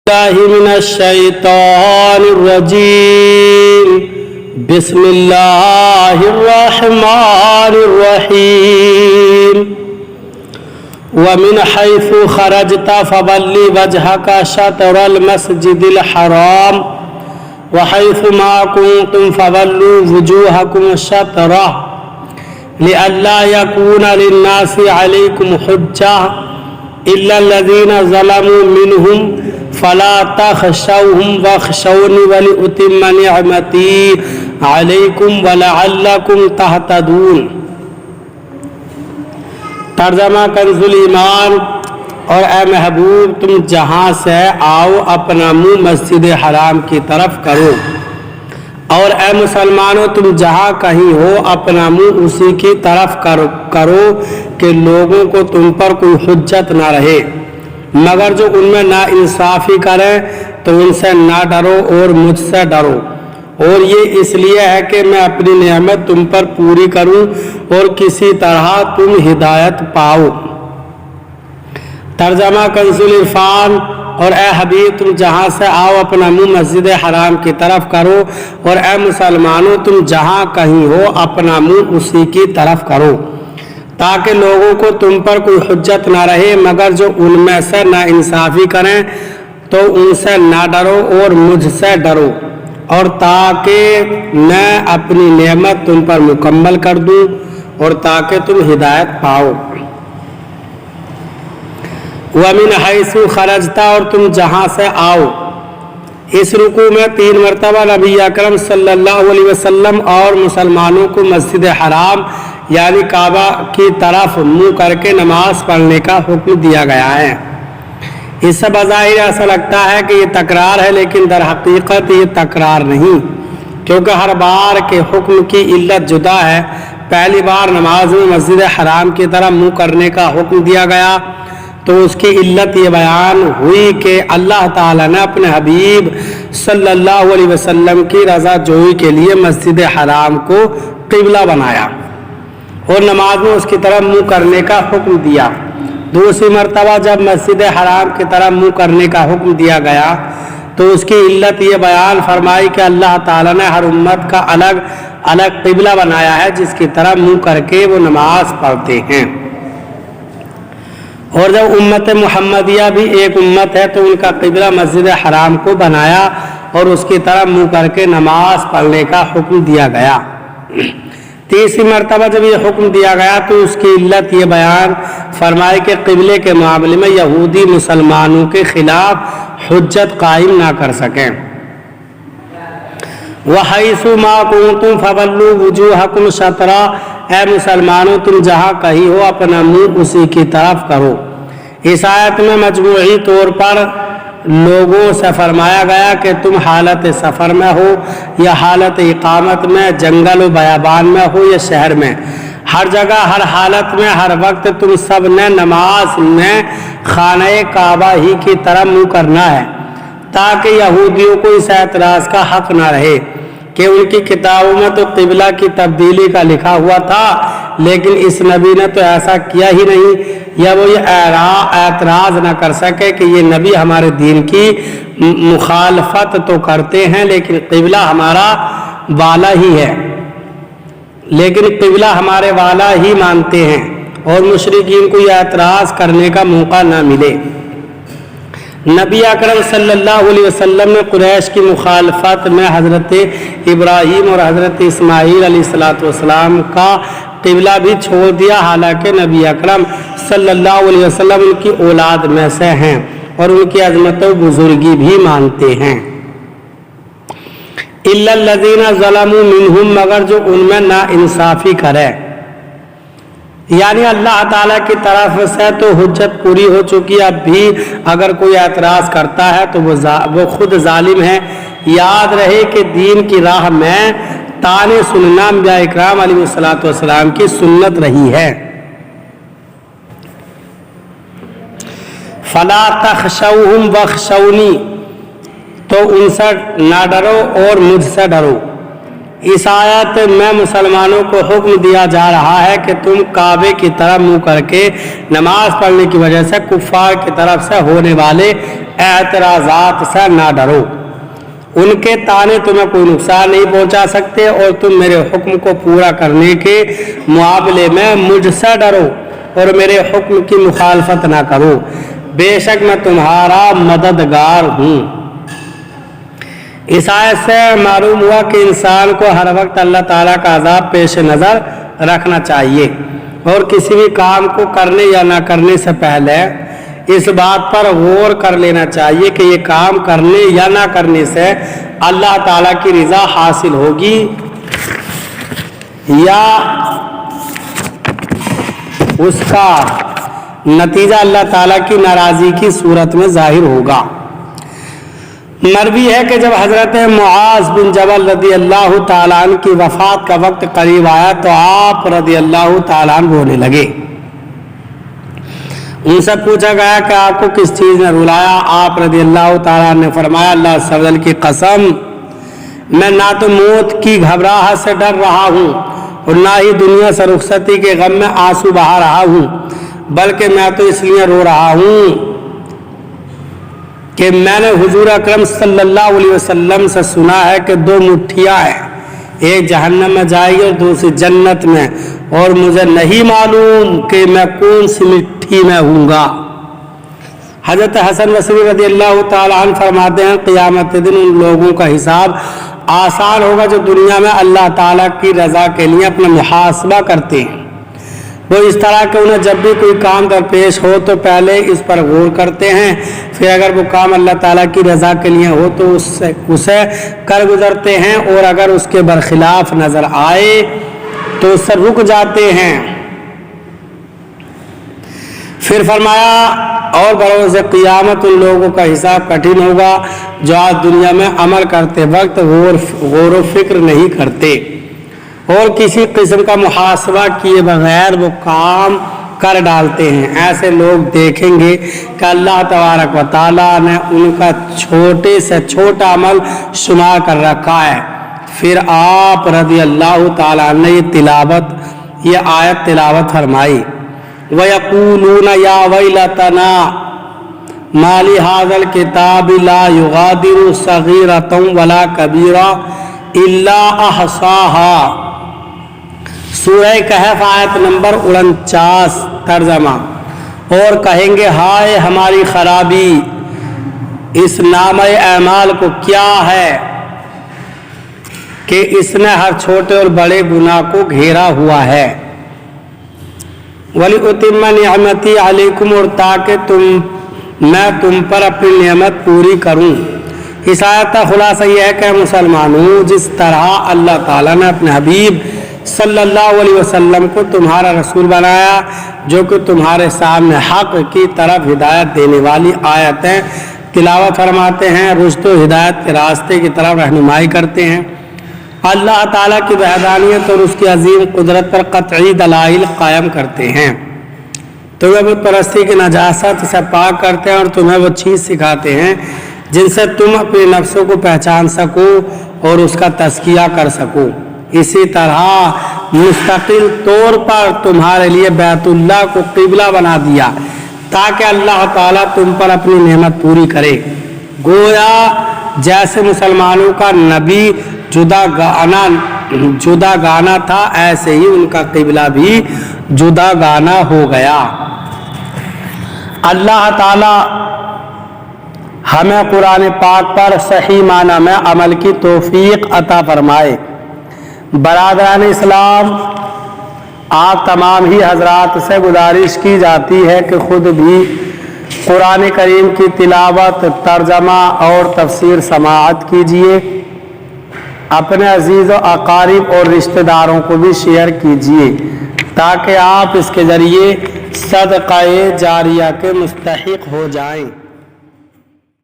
الله من الشيطان الرجيم بسم الله الرحمن الرحيم ومن حيث خرجت فول وجهك شطر المسجد الحرام وحيث ما كنتم فولوا وجوهكم شطره لئلا يكون للناس عليكم حجة إلا الذين ظلموا منهم فلا تخشوهم واخشوني ولأتم نعمتي عليكم ولعلكم تهتدون۔ ترجمہ کنزُ الایمان۔ اور اے محبوب تم جہاں سے آؤ اپنا منہ مسجد حرام کی طرف کرو، اور اے مسلمانوں تم جہاں کہیں ہو اپنا منہ اسی کی طرف کرو کہ لوگوں کو تم پر کوئی حجت نہ رہے، مگر جو ان میں نا انصافی کریں تو ان سے نہ ڈرو اور مجھ سے ڈرو، اور یہ اس لیے ہے کہ میں اپنی نعمت تم پر پوری کروں اور کسی طرح تم ہدایت پاؤ۔ ترجمہ کنزُ العرفان۔ اور اے حبیب تم جہاں سے آؤ اپنا منہ مسجد حرام کی طرف کرو، اور اے مسلمانوں تم جہاں کہیں ہو اپنا منہ اسی کی طرف کرو تاکہ لوگوں کو تم پر کوئی حجت نہ رہے، مگر جو ان میں سے نا انصافی کریں تو ان سے نہ ڈرو اور مجھ سے ڈرو، اور تاکہ میں اپنی نعمت تم پر مکمل کر دوں اور تاکہ تم ہدایت پاؤ۔ وَمِنْ حَيْثُ خَرَجْتَ، اور تم جہاں سے آؤ۔ اس رکوع میں 3 مرتبہ نبی اکرم صلی اللہ علیہ وسلم اور مسلمانوں کو مسجد حرام یعنی کعبہ کی طرف منہ کر کے نماز پڑھنے کا حکم دیا گیا ہے۔ اس سے بظاہر ایسا لگتا ہے کہ یہ تکرار ہے، لیکن در حقیقت یہ تکرار نہیں، کیونکہ ہر بار کے حکم کی علت جدا ہے۔ پہلی بار نماز میں مسجد حرام کی طرف منہ کرنے کا حکم دیا گیا تو اس کی علت یہ بیان ہوئی کہ اللہ تعالیٰ نے اپنے حبیب صلی اللہ علیہ وسلم کی رضا جوئی کے لیے مسجد حرام کو قبلہ بنایا اور نماز میں اس کی طرف منہ کرنے کا حکم دیا۔ دوسری مرتبہ جب مسجد حرام کی طرف منہ کرنے کا حکم دیا گیا تو اس کی علت یہ بیان فرمائی کہ اللہ تعالیٰ نے ہر امت کا الگ الگ قبلہ بنایا ہے جس کی طرف منہ کر کے وہ نماز پڑھتے ہیں، اور جب امت محمدیہ بھی ایک امت ہے تو ان کا قبلہ مسجد حرام کو بنایا اور اس کی طرف منہ کر کے نماز پڑھنے کا حکم دیا گیا۔ تیسری مرتبہ جب یہ حکم دیا گیا تو اس کی علت یہ بیان فرمائی کہ قبلے کے معاملے میں یہودی مسلمانوں کے خلاف حجت قائم نہ کر سکیں۔ وَحَيْثُ مَا كُنتُمْ فَوَلُّوا وُجُوهَكُمْ شَطْرَهُ، اے مسلمانوں تم جہاں کہیں ہو اپنا منہ اسی کی طرف کرو۔ اس آیت میں مجموعی طور پر لوگوں سے فرمایا گیا کہ تم حالت سفر میں ہو یا حالت اقامت میں، جنگل و بیابان میں ہو یا شہر میں، ہر جگہ ہر حالت میں ہر وقت تم سب نے نماز میں خانہ کعبہ ہی کی طرف منہ کرنا ہے، تاکہ یہودیوں کو اس اعتراض کا حق نہ رہے کہ ان کی کتابوں میں تو قبلہ کی تبدیلی کا لکھا ہوا تھا لیکن اس نبی نے تو ایسا کیا ہی نہیں، یا وہ یہ اعتراض نہ کر سکے کہ یہ نبی ہمارے دین کی مخالفت تو کرتے ہیں لیکن قبلہ ہمارا والا ہی ہے، لیکن قبلہ ہمارے والا ہی مانتے ہیں، اور مشرکین کو یہ اعتراض کرنے کا موقع نہ ملے۔ نبی اکرم صلی اللہ علیہ وسلم نے قریش کی مخالفت میں حضرت ابراہیم اور حضرت اسماعیل علیہ السلام کا قبلہ بھی چھوڑ دیا، حالانکہ نبی اکرم صلی اللہ علیہ وسلم ان کی اولاد میں سے ہیں اور ان کی عظمت و بزرگی بھی مانتے ہیں۔ اِلَّا الَّذِينَ ظَلَمُوا مِنْهُمْ، مگر جو ان میں نا انصافی کرے، یعنی اللہ تعالیٰ کی طرف سے تو حجت پوری ہو چکی، اب بھی اگر کوئی اعتراض کرتا ہے تو وہ خود ظالم ہے۔ یاد رہے کہ دین کی راہ میں تانے سننا انبیاء اکرام علیہ السلام کی سنت رہی ہے۔ فَلَا تَخْشَوْهُمْ وَاخْشَوْنِي، تو ان سے نہ ڈرو اور مجھ سے ڈرو، इस आयत में मुसलमानों को हुक्म दिया जा रहा है कि तुम काबे की तरफ मुंह करके नमाज पढ़ने की वजह से कुफ्फार की तरफ से होने वाले एतराज़ात से ना डरो। उनके ताने तुम्हें कोई नुकसान नहीं पहुंचा सकते और तुम मेरे हुक्म को पूरा करने के मुकाबले में मुझसे डरो और मेरे हुक्म की मुखालफत ना करो, बेशक मैं तुम्हारा मददगार हूँ। इस आयत से मालूम हुआ कि इंसान को हर वक्त अल्लाह ताला का अज़ाब पेश नज़र रखना चाहिए और किसी भी काम को करने या ना करने से पहले इस बात पर गौर कर लेना चाहिए कि ये काम करने या ना करने से अल्लाह ताला की रज़ा हासिल होगी या उसका नतीजा अल्लाह ताला की नाराज़गी की सूरत में जाहिर होगा। मरवी है कि जब हज़रत मुआज़ बिन जबल रदी अल्लाह ताला अन्हु की वफ़ात का वक्त करीब आया तो आप रदी अल्लाह ताला अन्हु रोने लगे। उनसे पूछा गया कि आपको किस चीज़ ने रुलाया? आप रदी अल्लाह ताला ने फरमाया, अल्लाह सवजल की कसम, मैं ना तो मौत की घबराहट से डर रहा हूँ और ना ही दुनिया से रुखसती के गम में आंसू बहा रहा हूँ, बल्कि मैं तो इसलिए रो रहा हूँ कि मैंने हुजूर अकरम सल्लल्लाहु अलैहि वसल्लम से सुना है कि दो मुट्ठियाँ हैं, एक जहन्नम में जाएगी और दूसरी जन्नत में, और मुझे नहीं मालूम कि मैं कौन सी मिट्टी में हूँगा। हज़रत हसन बसरी रज़ी अल्लाह ताला अन्हु फरमाते हैं, क़यामत के दिन उन लोगों का हिसाब आसान होगा जो दुनिया में अल्लाह ताला की रज़ा के लिए अपना मुहासबा करते हैं। वो इस तरह के उन्हें जब भी कोई काम दरपेश हो तो पहले इस पर गौर करते हैं, फिर अगर वो काम अल्लाह ताला की रज़ा के लिए हो तो उसे कर गुजरते हैं, और अगर उसके बरखिलाफ नज़र आए तो उससे रुक जाते हैं। फिर फरमाया, और बरोज़ क़यामत उन लोगों का हिसाब कठिन होगा जो आज दुनिया में अमल करते वक्त गौर व फिक्र नहीं करते और किसी किस्म का मुहासबा किए बगैर वो काम कर डालते हैं। ऐसे लोग देखेंगे कि अल्लाह तबारक व तआला ने उनका छोटे से छोटा अमल शुमार कर रखा है। फिर आप रज़ी अल्लाह ताला ने ये आयत तिलावत फरमाई, वयक़ूलून या वैलतना माली हाज़ल किताब ला युगादिरु सगीरतन वला कबीरा इल्ला अहसाहा। सूरह कहफ आयत नंबर 49 तर्जमा। और कहेंगे, हाय हमारी खराबी, इस नामे अमाल को क्या है कि इसने हर छोटे और बड़े गुनाह को घेरा हुआ है। वली उतिम्मा निअमती अलैकुम, और ताकि मैं तुम पर अपनी नेमत पूरी करूं। इस आयत का खुलासा यह है कि मुसलमानों, जिस तरह अल्लाह ताला ने अपने हबीब सल्लल्लाहु अलैहि वसल्लम को तुम्हारा रसूल बनाया, जो कि तुम्हारे सामने हक की तरफ हिदायत देने वाली आयतें तिलावत फरमाते हैं, रुश्द व हिदायत के रास्ते की तरफ रहनुमाई करते हैं, अल्लाह ताला की वहदानियत और उसकी अजीम कुदरत पर कतई दलाइल कायम करते हैं, तुम्हें बुत परस्ती की नजासत से पाक करते हैं और तुम्हें वो चीज़ सिखाते हैं जिनसे तुम अपने नफ्सों को पहचान सको और उसका तज़किया कर सको। इसी तरह मुस्तकिल तौर पर तुम्हारे लिए बैतुल्लाह को क़िबला बना दिया ताकि अल्लाह ताला तुम पर अपनी नेमत पूरी करे। गोया जैसे मुसलमानों का नबी जुदा गाना था, ऐसे ही उनका क़िबला भी जुदा गाना हो गया। अल्लाह ताला हमें कुरान पाक पर सही माना में अमल की तौफीक अता फरमाए। बरादरान इस्लाम, आप तमाम ही हजरात से गुजारिश की जाती है कि ख़ुद भी कुरान करीम की तिलावत, तर्जमा और तफसीर समाअत कीजिए, अपने अजीज़ व अकारिब और रिश्तेदारों को भी शेयर कीजिए ताकि आप इसके ज़रिए सदक़ाए जारिया के मुस्तहिक़ हो जाएं।